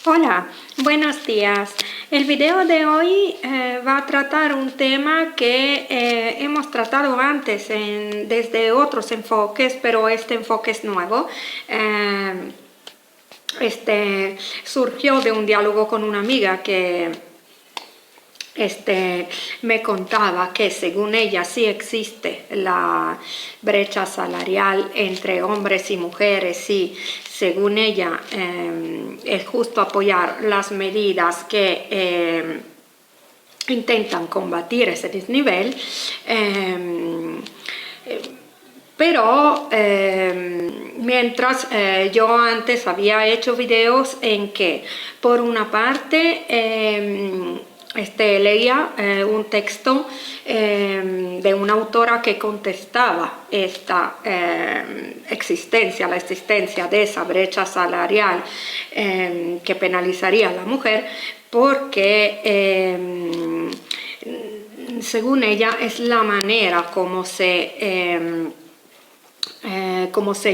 Hola, buenos días. El video de hoy va a tratar un tema que hemos tratado antes desde otros enfoques, pero este enfoque es nuevo. Surgió de un diálogo con una amiga que me contaba que según ella sí existe la brecha salarial entre hombres y mujeres y según ella es justo apoyar las medidas que intentan combatir ese desnivel. Pero mientras yo antes había hecho videos en que por una parte leía un texto de una autora que contestaba esta la existencia de esa brecha salarial que penalizaría a la mujer porque según ella es la manera como se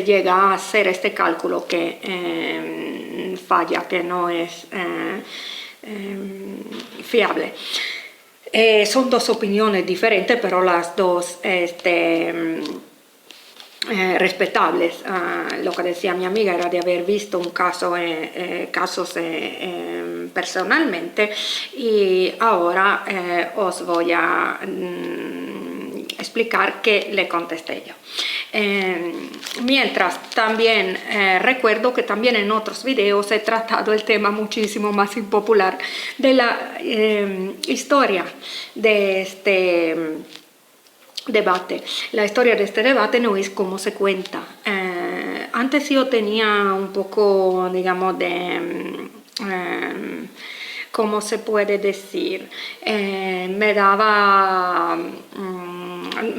llega a hacer este cálculo que falla, que no es fiable. Son dos opiniones diferentes, pero las dos respetables. Lo que decía mi amiga era de haber visto un casos personalmente y ahora os voy a explicar qué le contesté yo. Mientras también recuerdo que también en otros videos he tratado el tema muchísimo más impopular de la historia de este debate. La historia de este debate no es como se cuenta. Antes yo tenía un poco, digamos, de ¿cómo se puede decir?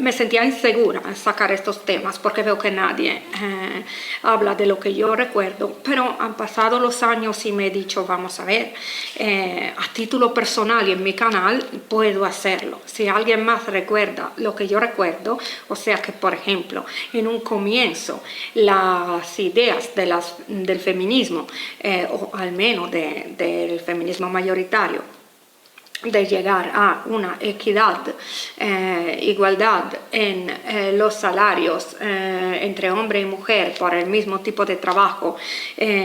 Me sentía insegura al sacar estos temas porque veo que nadie habla de lo que yo recuerdo, pero han pasado los años y me he dicho, vamos a ver, a título personal y en mi canal puedo hacerlo. Si alguien más recuerda lo que yo recuerdo, o sea que, por ejemplo, en un comienzo las ideas del feminismo, o al menos del feminismo mayoritario, de llegar a una equidad, igualdad en los salarios entre hombre y mujer por el mismo tipo de trabajo,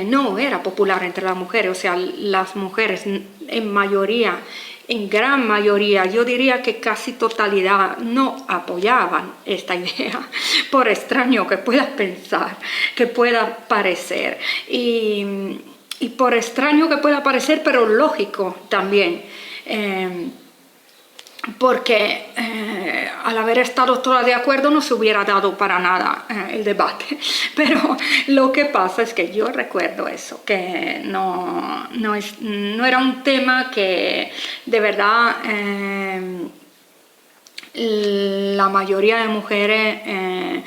no era popular entre las mujeres. O sea, las mujeres en mayoría, en gran mayoría, yo diría que casi totalidad, no apoyaban esta idea, por extraño que pueda pensar, que pueda parecer, y por extraño que pueda parecer, pero lógico también. Porque al haber estado todas de acuerdo no se hubiera dado para nada el debate, pero lo que pasa es que yo recuerdo eso, que no era un tema que de verdad la mayoría de mujeres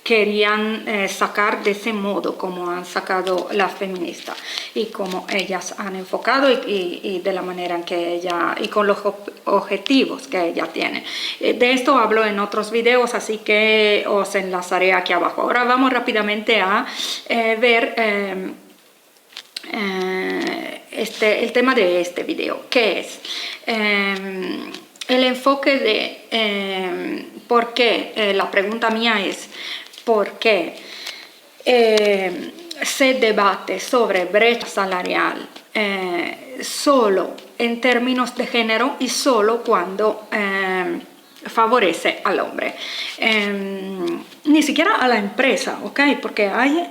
querían sacar de ese modo como han sacado las feministas y como ellas han enfocado y de la manera en que ella y con los objetivos que ella tiene. De esto hablo en otros videos, así que os enlazaré aquí abajo. Ahora vamos rápidamente a ver el tema de este video, que es el enfoque de por qué, la pregunta mía es por qué se debate sobre brecha salarial solo en términos de género y solo cuando favorece al hombre. Ni siquiera a la empresa, ¿ok? Porque hay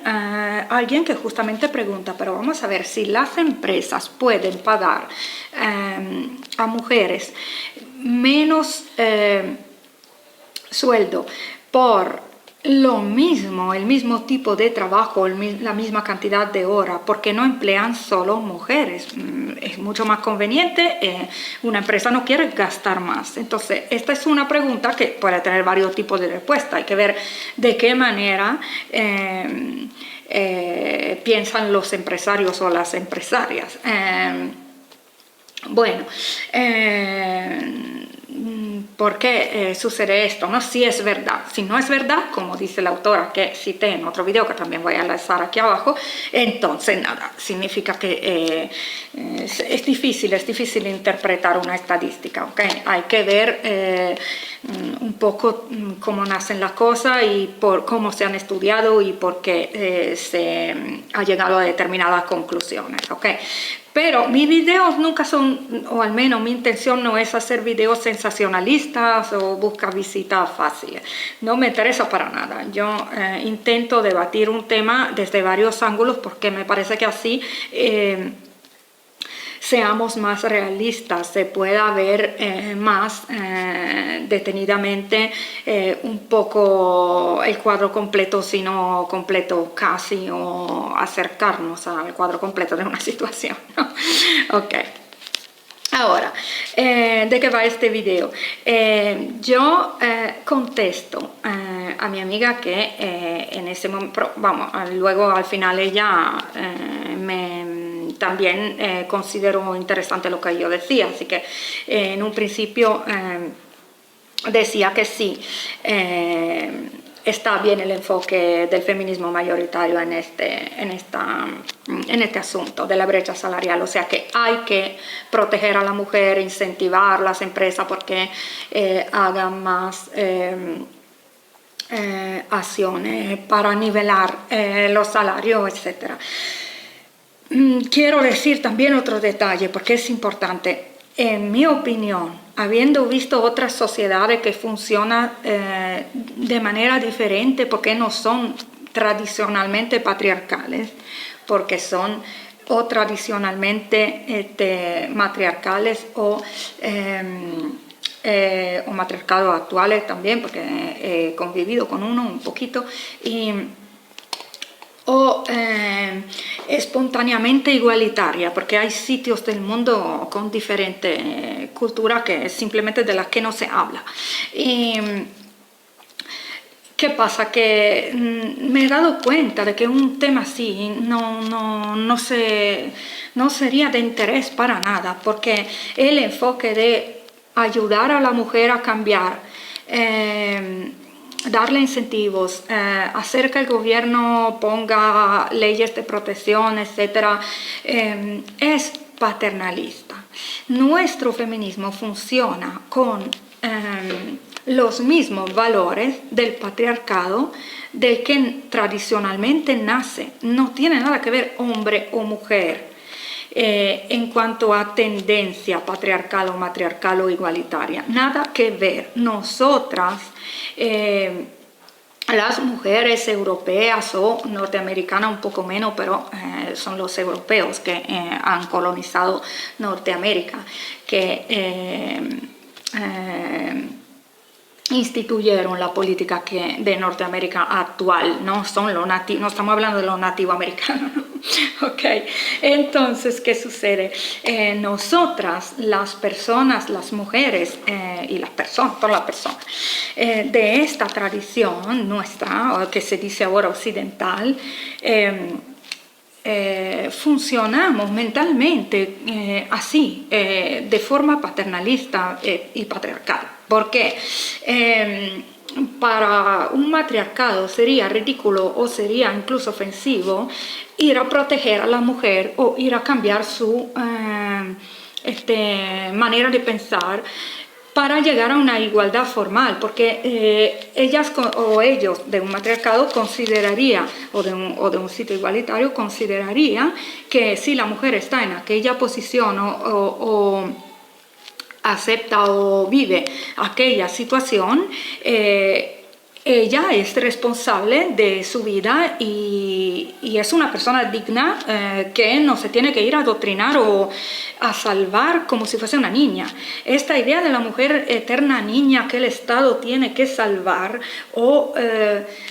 alguien que justamente pregunta, pero vamos a ver, si las empresas pueden pagar a mujeres menos sueldo por lo mismo, el mismo tipo de trabajo, la misma cantidad de horas, porque no emplean solo mujeres. Es mucho más conveniente, una empresa no quiere gastar más. Entonces, esta es una pregunta que puede tener varios tipos de respuesta. Hay que ver de qué manera piensan los empresarios o las empresarias. Bueno, ¿Por qué sucede esto? ¿No? Si es verdad. Si no es verdad, como dice la autora que cité en otro video, que también voy a enlazar aquí abajo, entonces nada, significa que es difícil interpretar una estadística, ¿ok? Hay que ver un poco cómo nacen las cosas y por cómo se han estudiado y por qué se ha llegado a determinadas conclusiones, ¿ok? Pero mis videos nunca son, o al menos mi intención no es hacer videos sensacionalistas o buscar visitas fáciles. No me interesa para nada. Yo intento debatir un tema desde varios ángulos porque me parece que así seamos más realistas, se pueda ver más detenidamente un poco el cuadro completo, si no completo casi, o acercarnos al cuadro completo de una situación, ¿no? Ok. Ahora, ¿de qué va este video? Yo contesto a mi amiga que en ese momento, vamos, luego al final ella también consideró interesante lo que yo decía, así que en un principio decía que sí, está bien el enfoque del feminismo mayoritario en este asunto de la brecha salarial, o sea que hay que proteger a la mujer, incentivar las empresas porque hagan más acciones para nivelar los salarios, etcétera. Quiero decir también otro detalle porque es importante. En mi opinión, habiendo visto otras sociedades que funcionan de manera diferente porque no son tradicionalmente patriarcales, porque son o tradicionalmente matriarcales o matriarcados actuales también, porque he convivido con uno un poquito, o espontáneamente igualitaria, porque hay sitios del mundo con diferente cultura que simplemente de las que no se habla. ¿Qué pasa? Que me he dado cuenta de que un tema así no sería de interés para nada, porque el enfoque de ayudar a la mujer a cambiar, darle incentivos, hacer que el gobierno ponga leyes de protección, etcétera, es paternalista. Nuestro feminismo funciona con los mismos valores del patriarcado del que tradicionalmente nace. No tiene nada que ver hombre o mujer en cuanto a tendencia patriarcal o matriarcal o igualitaria. Nada que ver. Nosotras, las mujeres europeas o norteamericanas un poco menos, pero son los europeos que han colonizado Norteamérica, que instituyeron la política de Norteamérica actual, no son los nativos, no estamos hablando de los nativos americanos, ¿no? Okay. Entonces, ¿qué sucede? Nosotras, las personas, las mujeres y las personas, todas las personas de esta tradición nuestra, que se dice ahora occidental, funcionamos mentalmente así, de forma paternalista y patriarcal. Porque para un matriarcado sería ridículo o sería incluso ofensivo ir a proteger a la mujer o ir a cambiar su manera de pensar para llegar a una igualdad formal, porque ellas o ellos de un matriarcado consideraría, o de un sitio igualitario, consideraría que si la mujer está en aquella posición o acepta o vive aquella situación, ella es responsable de su vida y es una persona digna que no se tiene que ir a adoctrinar o a salvar como si fuese una niña. Esta idea de la mujer eterna niña que el Estado tiene que salvar o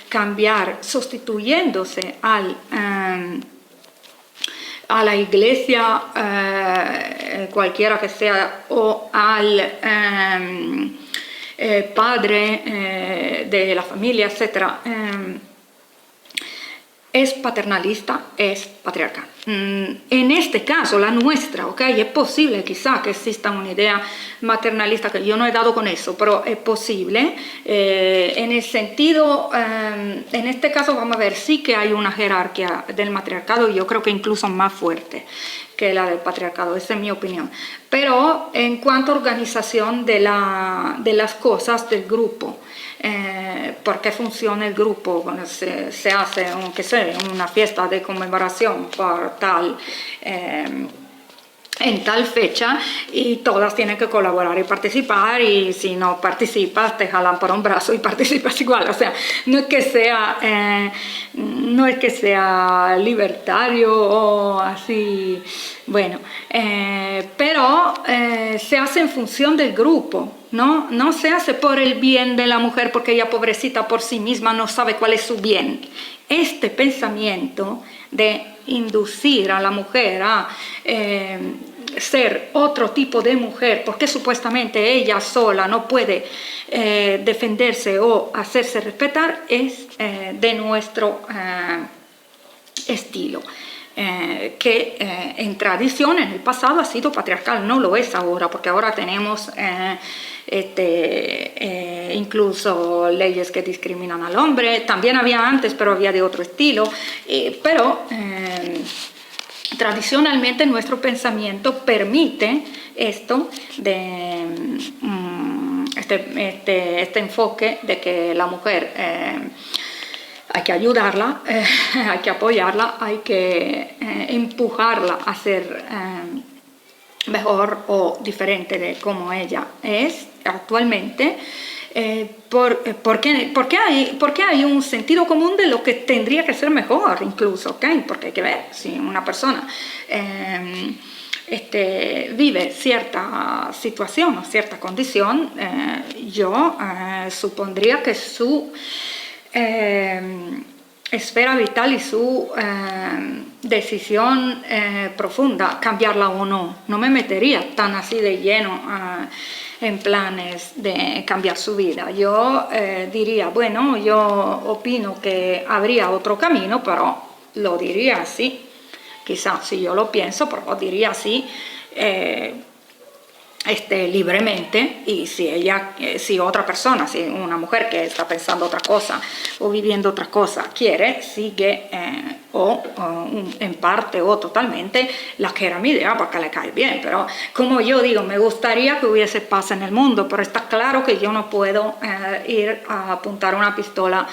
cambiar, sustituyéndose a la iglesia, cualquiera que sea, o al padre de la familia, etc. es paternalista, es patriarcal. En este caso, la nuestra, ¿ok? Es posible quizá que exista una idea maternalista, que yo no he dado con eso, pero es posible. En el sentido, en este caso vamos a ver, sí que hay una jerarquía del matriarcado, yo creo que incluso más fuerte que la del patriarcado, esa es mi opinión. Pero en cuanto a organización de las cosas del grupo, ¿por qué funciona el grupo? Bueno, se hace, aunque sea una fiesta de conmemoración por tal, en tal fecha, y todas tienen que colaborar y participar, y si no participas te jalan por un brazo y participas igual. O sea, no es que sea libertario o así, bueno, pero se hace en función del grupo. No se hace por el bien de la mujer, porque ella, pobrecita, por sí misma no sabe cuál es su bien. Este pensamiento de inducir a la mujer a ser otro tipo de mujer, porque supuestamente ella sola no puede defenderse o hacerse respetar, es de nuestro estilo. Que en tradición, en el pasado, ha sido patriarcal, no lo es ahora, porque ahora tenemos incluso leyes que discriminan al hombre. También había antes, pero había de otro estilo, pero tradicionalmente nuestro pensamiento permite esto de este enfoque de que la mujer hay que ayudarla, hay que apoyarla, hay que empujarla a ser mejor o diferente de como ella es actualmente. Porque hay un sentido común de lo que tendría que ser mejor incluso, ¿okay? Porque hay que ver si una persona vive cierta situación o cierta condición, yo supondría que su esfera vital y su decisión profunda, cambiarla o no me metería tan así de lleno en planes de cambiar su vida. Yo diría, bueno, yo opino que habría otro camino, pero lo diría así, quizás si yo lo pienso, pero lo diría así libremente, y si otra persona, si una mujer que está pensando otra cosa o viviendo otra cosa quiere, sigue o en parte o totalmente la que era mi idea porque le cae bien. Pero como yo digo, me gustaría que hubiese paz en el mundo, pero está claro que yo no puedo ir a apuntar una pistola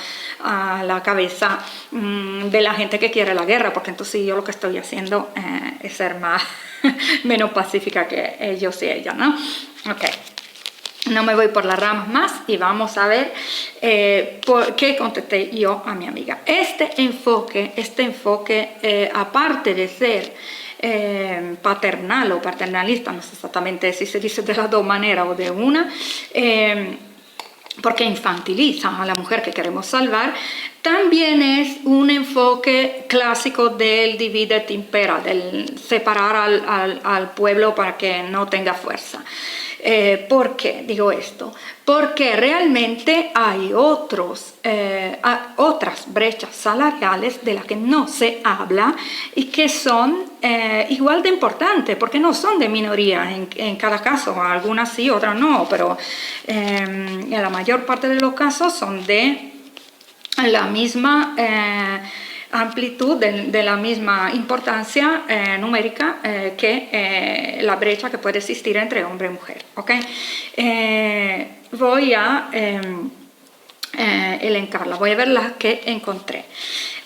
a la cabeza de la gente que quiere la guerra, porque entonces yo lo que estoy haciendo es ser menos pacífica que ellos y ella, ¿no? Ok, no me voy por las ramas más y vamos a ver por qué contesté yo a mi amiga. Este enfoque, aparte de ser paternal o paternalista, no sé exactamente si se dice de las dos maneras o de una, porque infantiliza a la mujer que queremos salvar, también es un enfoque clásico del divide et impera, del separar al pueblo para que no tenga fuerza. ¿Por qué digo esto? Porque realmente hay otras brechas salariales de las que no se habla y que son igual de importantes, porque no son de minoría en cada caso, algunas sí, otras no, pero en la mayor parte de los casos son de la misma amplitud, de la misma importancia numérica que la brecha que puede existir entre hombre y mujer. ¿Okay? Voy a elencarla, voy a ver las que encontré.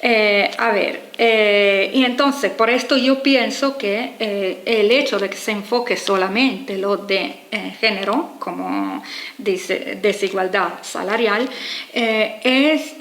Y entonces por esto yo pienso que el hecho de que se enfoque solamente lo de género, como dice desigualdad salarial, es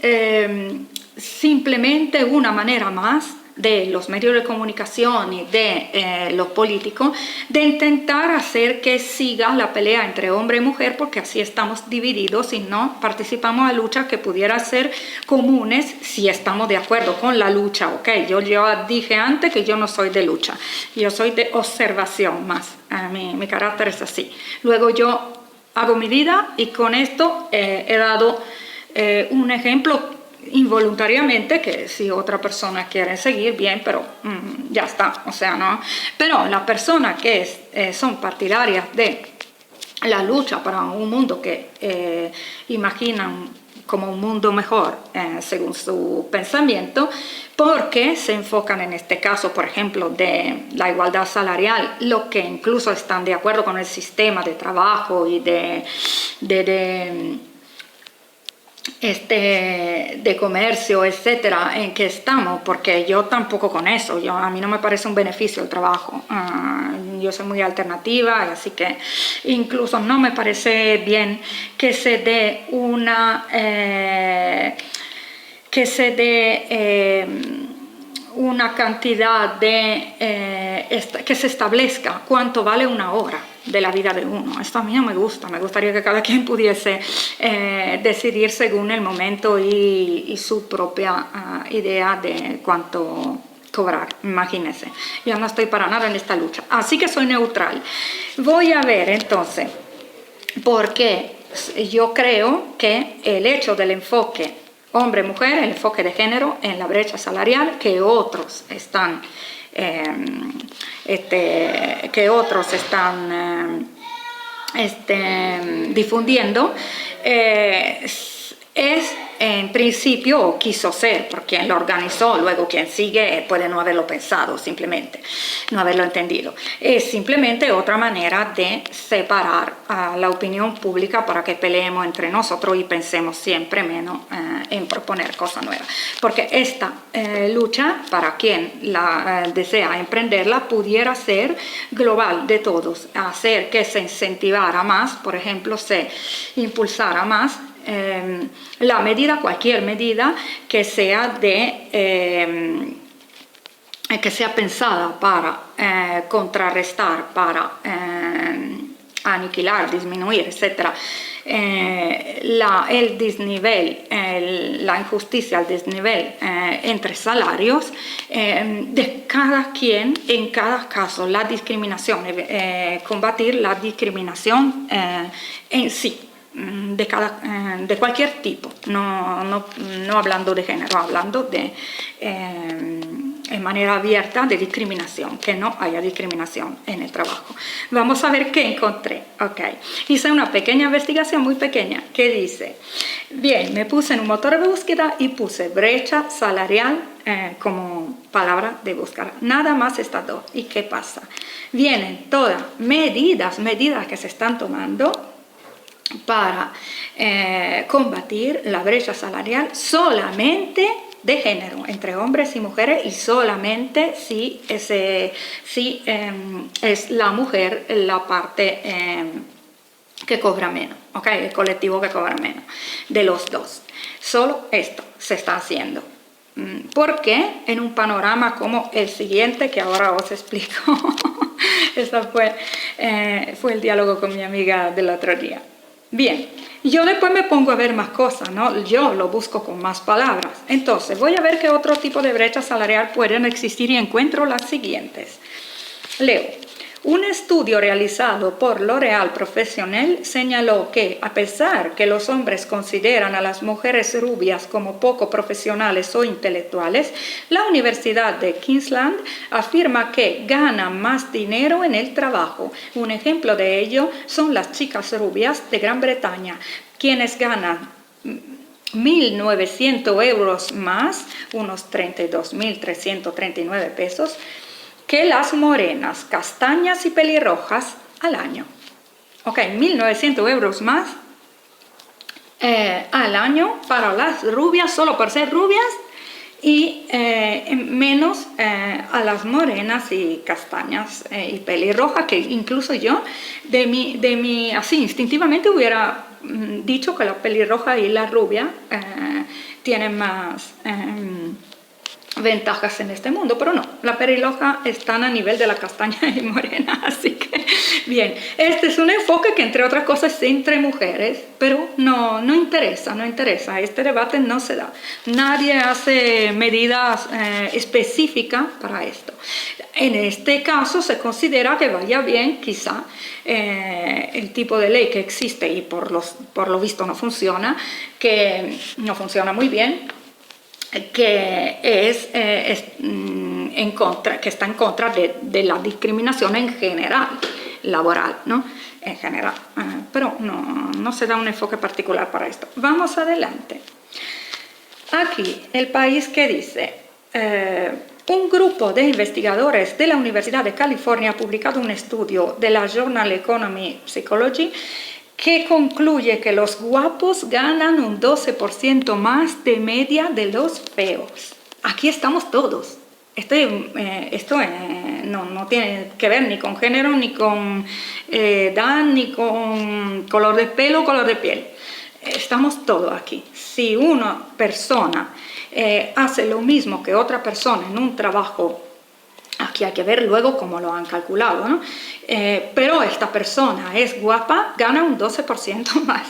simplemente una manera más de los medios de comunicación y de los políticos de intentar hacer que siga la pelea entre hombre y mujer, porque así estamos divididos y no participamos en luchas que pudieran ser comunes si estamos de acuerdo con la lucha. ¿Okay? Yo dije antes que yo no soy de lucha, yo soy de observación más, mi carácter es así. Luego yo hago mi vida y con esto he dado un ejemplo involuntariamente, que si otra persona quiere seguir, bien, pero ya está, o sea, ¿no? Pero las personas que son partidarias de la lucha para un mundo que imaginan como un mundo mejor según su pensamiento, porque se enfocan en este caso, por ejemplo, de la igualdad salarial, lo que incluso están de acuerdo con el sistema de trabajo y de comercio, etcétera, en que estamos, porque yo tampoco con eso, a mí no me parece un beneficio el trabajo, yo soy muy alternativa, así que incluso no me parece bien que se dé una cantidad que se establezca cuánto vale una hora de la vida de uno. Esto a mí no me gusta, me gustaría que cada quien pudiese decidir según el momento y su propia idea de cuánto cobrar, imagínense. Yo no estoy para nada en esta lucha, así que soy neutral. Voy a ver entonces por qué yo creo que el hecho del enfoque hombre-mujer, el enfoque de género en la brecha salarial que otros están difundiendo, es en principio, o quiso ser, por quien lo organizó, luego quien sigue puede no haberlo pensado, simplemente no haberlo entendido. Es simplemente otra manera de separar a la opinión pública para que peleemos entre nosotros y pensemos siempre menos en proponer cosas nuevas. Porque esta lucha, para quien la desea emprenderla, pudiera ser global de todos, hacer que se incentivara más, por ejemplo, se impulsara más la medida, cualquier medida que sea que sea pensada para contrarrestar, para aniquilar, disminuir, etc. El desnivel, la injusticia, el desnivel entre salarios de cada quien en cada caso, la discriminación, combatir la discriminación en sí. De cualquier tipo, no hablando de género, hablando de en manera abierta de discriminación, que no haya discriminación en el trabajo. Vamos a ver qué encontré. Okay. Hice una pequeña investigación, muy pequeña, que dice, bien, me puse en un motor de búsqueda y puse brecha salarial como palabra de búsqueda. Nada más estas dos. ¿Y qué pasa? Vienen todas medidas que se están tomando para combatir la brecha salarial solamente de género, entre hombres y mujeres, y solamente si es la mujer la parte que cobra menos, ¿okay? El colectivo que cobra menos, de los dos. Solo esto se está haciendo. ¿Por qué? En un panorama como el siguiente, que ahora os explico. Este fue el diálogo con mi amiga del otro día. Bien, yo después me pongo a ver más cosas, ¿no? Yo lo busco con más palabras. Entonces, voy a ver qué otro tipo de brecha salarial pueden existir y encuentro las siguientes. Leo. Un estudio realizado por L'Oréal Professionnel señaló que, a pesar que los hombres consideran a las mujeres rubias como poco profesionales o intelectuales, la Universidad de Queensland afirma que ganan más dinero en el trabajo. Un ejemplo de ello son las chicas rubias de Gran Bretaña, quienes ganan 1.900 euros más, unos 32.339 pesos, que las morenas, castañas y pelirrojas al año. Ok, 1.900 euros más al año para las rubias, solo por ser rubias, y menos a las morenas y castañas y pelirrojas, que incluso yo, así instintivamente hubiera dicho que la pelirroja y la rubia tienen más ventajas en este mundo, pero no, la pelirroja están a nivel de la castaña y morena, así que bien, este es un enfoque que entre otras cosas es entre mujeres, pero no interesa, este debate no se da, nadie hace medidas específicas para esto. En este caso se considera que vaya bien, quizá, el tipo de ley que existe y por lo visto no funciona muy bien, que que está en contra de la discriminación en general, laboral, ¿no? En general, pero no se da un enfoque particular para esto. Vamos adelante. Aquí el país que dice, un grupo de investigadores de la Universidad de California ha publicado un estudio de la Journal Economy Psychology que concluye que los guapos ganan un 12% más de media de los feos. Aquí estamos todos. Esto no tiene que ver ni con género, ni con edad, ni con color de pelo o color de piel. Estamos todos aquí. Si una persona hace lo mismo que otra persona en un trabajo, aquí hay que ver luego cómo lo han calculado, ¿no? Pero esta persona es guapa, gana un 12% más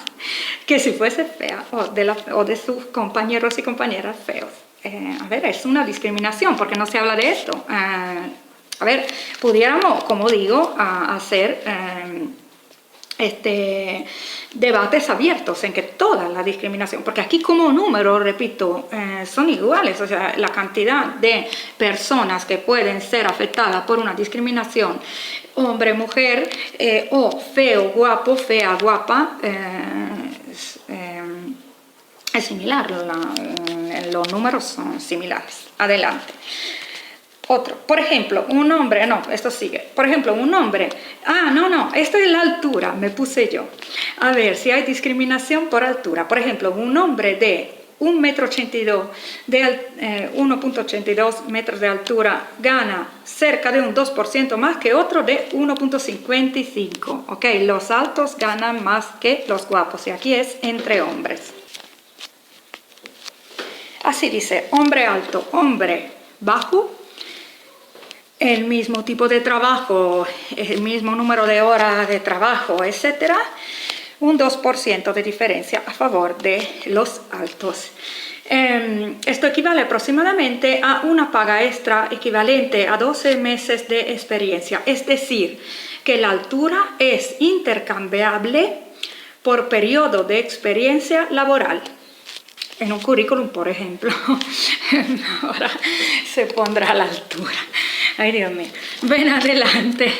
que si fuese fea o de sus compañeros y compañeras feos. A ver, es una discriminación porque no se habla de esto. A ver, pudiéramos, como digo, hacer debates abiertos en que toda la discriminación, porque aquí como número, repito, son iguales, o sea, la cantidad de personas que pueden ser afectadas por una discriminación, hombre, mujer, o feo, guapo, fea, guapa, es similar, los números son similares. Adelante. Otro, por ejemplo, un hombre, no, esto sigue, por ejemplo, un hombre, esto es la altura, me puse yo, a ver si hay discriminación por altura, por ejemplo, un hombre de 1,82 m, 1,82 metros de altura gana cerca de un 2% más que otro de 1,55, ok, los altos ganan más que los guapos y aquí es entre hombres. Así dice, hombre alto, hombre bajo, el mismo tipo de trabajo, el mismo número de horas de trabajo, etc., un 2% de diferencia a favor de los altos. Esto equivale aproximadamente a una paga extra equivalente a 12 meses de experiencia, es decir, que la altura es intercambiable por periodo de experiencia laboral. En un currículum, por ejemplo, ahora se pondrá la altura. Ay, Dios mío. Ven adelante.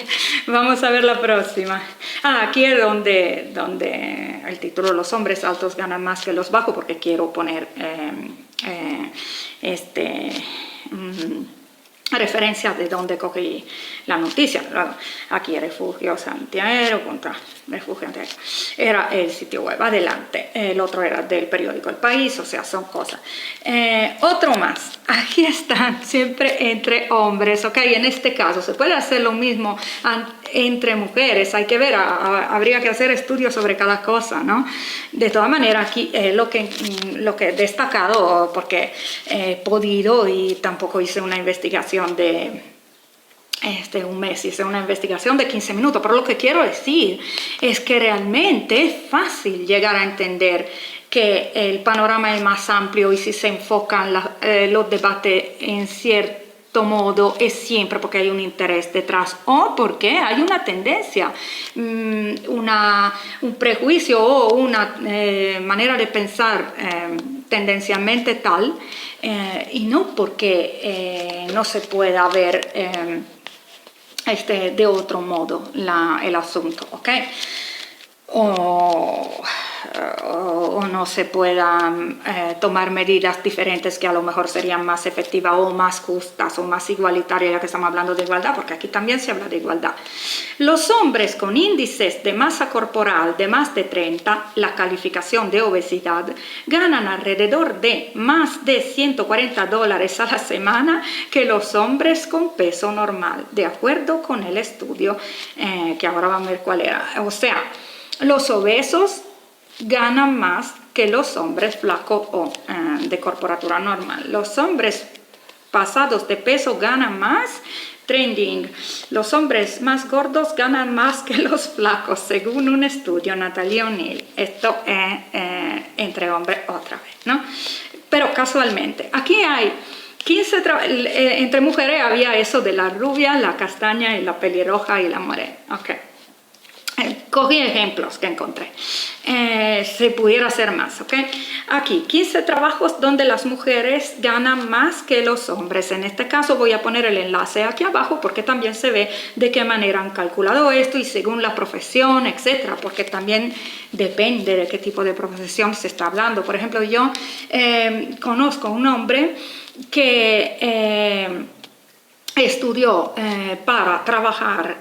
Vamos a ver la próxima. Aquí es donde el título, los hombres altos ganan más que los bajos, porque quiero poner referencia de dónde cogí la noticia. Aquí refugio antiaéreo contra refugio antiaéreo. Era el sitio web. Adelante. El otro era del periódico El País, o sea, son cosas. Otro más. Aquí están siempre entre hombres, ok. En este caso se puede hacer lo mismo entre mujeres. Hay que ver, habría que hacer estudios sobre cada cosa, ¿no? De todas maneras, aquí lo que he destacado, porque he podido y tampoco hice una investigación de un mes, hice una investigación de 15 minutos, pero lo que quiero decir es que realmente es fácil llegar a entender que el panorama es más amplio y si se enfocan los debates en cierto modo es siempre porque hay un interés detrás o porque hay una tendencia, un prejuicio o una manera de pensar tendencialmente tal y no porque no se pueda ver de otro modo el asunto, ¿ok? O no se puedan tomar medidas diferentes que a lo mejor serían más efectivas o más justas o más igualitarias, ya que estamos hablando de igualdad, porque aquí también se habla de igualdad. Los hombres con índices de masa corporal de más de 30, la calificación de obesidad, ganan alrededor de más de $140 a la semana que los hombres con peso normal, de acuerdo con el estudio que ahora vamos a ver cuál era. O sea, los obesos ganan más que los hombres flacos o de corporatura normal. Los hombres pasados de peso ganan más. Trending. Los hombres más gordos ganan más que los flacos, según un estudio, Natalie O'Neill. Esto es entre hombres otra vez, ¿no? Pero casualmente, aquí hay 15 entre mujeres había eso de la rubia, la castaña y la pelirroja y la morena. Ok. Cogí ejemplos que encontré. Se pudiera hacer más, ¿ok? Aquí, 15 trabajos donde las mujeres ganan más que los hombres. En este caso voy a poner el enlace aquí abajo porque también se ve de qué manera han calculado esto y según la profesión, etcétera, porque también depende de qué tipo de profesión se está hablando. Por ejemplo, yo conozco un hombre que estudió para trabajar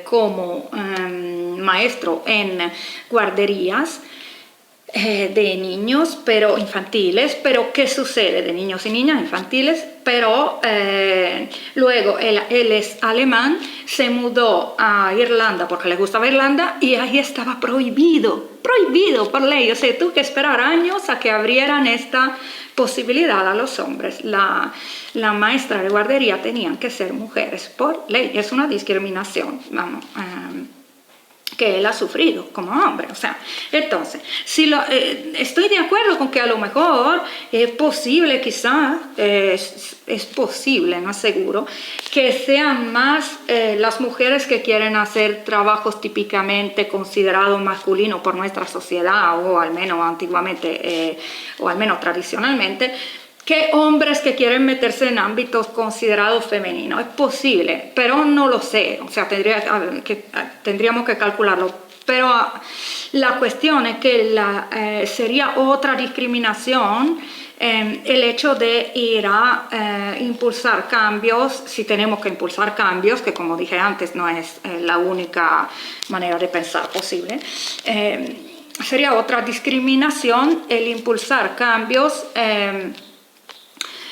como maestro en guarderías de niños, pero infantiles. Pero ¿qué sucede? De niños y niñas infantiles, pero luego él es alemán, se mudó a Irlanda porque le gustaba Irlanda y ahí estaba prohibido por ley. O sea, tuvo que esperar años a que abrieran esta posibilidad a los hombres. La maestra de guardería tenían que ser mujeres por ley. Es una discriminación, vamos, que él ha sufrido como hombre. O sea, entonces, estoy de acuerdo con que a lo mejor es posible, quizá, es posible, no seguro, que sean más las mujeres que quieren hacer trabajos típicamente considerados masculinos por nuestra sociedad, o al menos antiguamente, o al menos tradicionalmente, que hombres que quieren meterse en ámbitos considerados femeninos. Es posible, pero no lo sé. O sea, tendríamos que calcularlo. Pero la cuestión es que sería otra discriminación el hecho de ir a impulsar cambios, si tenemos que impulsar cambios, que como dije antes no es la única manera de pensar posible. Sería otra discriminación el impulsar cambios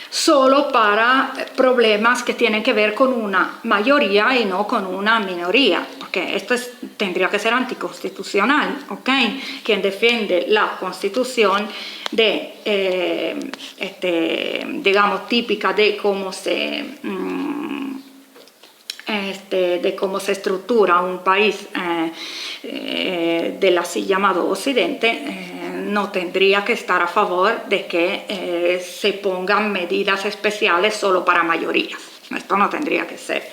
solo para problemas que tienen que ver con una mayoría y no con una minoría, porque esto tendría que ser anticonstitucional, ¿ok? Quien defiende la constitución digamos, típica de cómo se estructura un país del así llamado Occidente, no tendría que estar a favor de que se pongan medidas especiales solo para mayorías. Esto no tendría que ser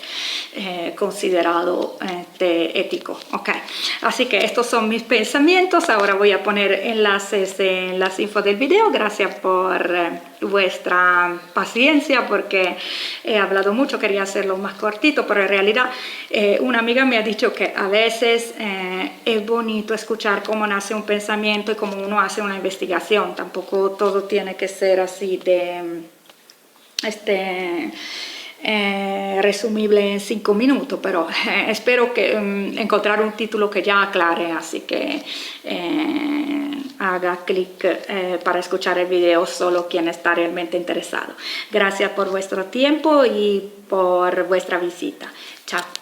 considerado ético. Okay. Así que estos son mis pensamientos. Ahora voy a poner enlaces en las infos del video. Gracias por vuestra paciencia porque he hablado mucho. Quería hacerlo más cortito, pero en realidad una amiga me ha dicho que a veces es bonito escuchar cómo nace un pensamiento y cómo uno hace una investigación. Tampoco todo tiene que ser así de resumible en 5 minutos, pero espero que encontrar un título que ya aclare, así que haga clic para escuchar el video solo quien está realmente interesado. Gracias por vuestro tiempo y por vuestra visita. Chao.